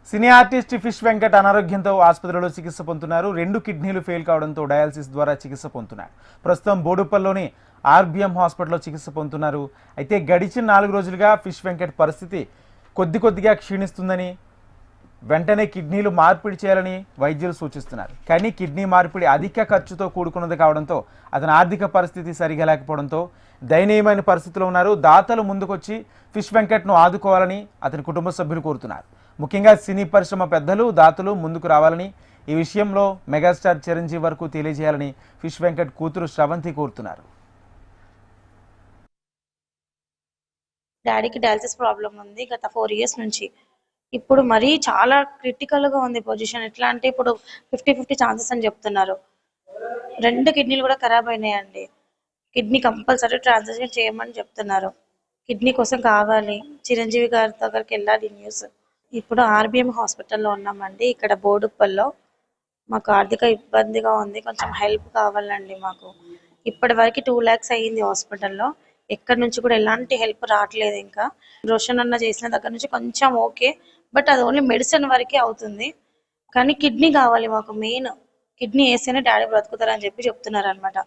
Cine artist fish Venkat అనారోగ్యంతో ఆసుపత్రిలో చికిత్స పొందుతున్నారు. 2 కిడ్నీలు ఫెయిల్ కావడంతో డయాలసిస్ ద్వారా చికిత్స పొందుతున్నారు. ప్రస్తుతం బోడుప్పల్లోని ఆర్బిఎం హాస్పిటల్లో చికిత్స పొందుతున్నారు. అయితే గడిచిన 4 రోజులుగా ఫిష్ వెంకట్ పరిస్థితి కొద్దిగా క్షీణిస్తుందని, వెంటనే కిడ్నీలు మార్పిడి చేయాలని వైద్యులు సూచిస్తున్నారు. కానీ కిడ్నీ మార్పిడి అధిక ఖర్చుతో కూడుకున్నది కావడంతో అతని ఆర్థిక పరిస్థితి సరిగా లేకపోవడంతో దయనీయమైన పరిస్థితిలో ఉన్నారు. దాతలు ముందుకొచ్చి ఫిష్ వెంకట్ను ఆదుకోవాలని అతని కుటుంబ సభ్యులు కోరుతున్నారు. ముఖ్యంగా సినీ పరిశ్రమ పెద్దలు, దాతలు ముందుకు రావాలని, ఈ విషయంలో మెగాస్టార్ చిరంజీవి వరకు తెలియజేయాలని ఫిష్ వెంకట్ కూతురు శ్రవంతి కోరుతున్నారు. డాడీకి డయాలసిస్ ప్రాబ్లం ఉంది గత 4 ఇయర్స్ నుంచి. ఇప్పుడు మరీ చాలా క్రిటికల్ గా ఉంది పొజిషన్. ఎట్లా అంటే ఇప్పుడు 50-50 ఛాన్సెస్ అని చెప్తున్నారు. 2 కిడ్నీలు కూడా ఖరాబ్ అయినాయండి. కిడ్నీ కంపల్సరీ ట్రాన్స్ఫర్ చేయమని చెప్తున్నారు. కిడ్నీ కోసం కావాలి, చిరంజీవి గారి దగ్గరికి వెళ్ళాలి న్యూస్. ఇప్పుడు ఆర్బిఎం హాస్పిటల్లో ఉన్నామండి, ఇక్కడ బోడుప్పల్లో. మాకు ఆర్థిక ఇబ్బందిగా ఉంది, కొంచెం హెల్ప్ కావాలండి మాకు. ఇప్పటి వరకు 2 lakhs అయ్యింది హాస్పిటల్లో. ఎక్కడి నుంచి కూడా ఎలాంటి హెల్ప్ రావట్లేదు. ఇంకా రోషన్ అన్న చేసిన దగ్గర నుంచి కొంచెం ఓకే, బట్ అది ఓన్లీ మెడిసిన్ వరకే అవుతుంది. కానీ కిడ్నీ కావాలి మాకు. మెయిన్ కిడ్నీ వేస్తేనే డాడీ బ్రతుకుతారని చెప్పి చెప్తున్నారు అనమాట.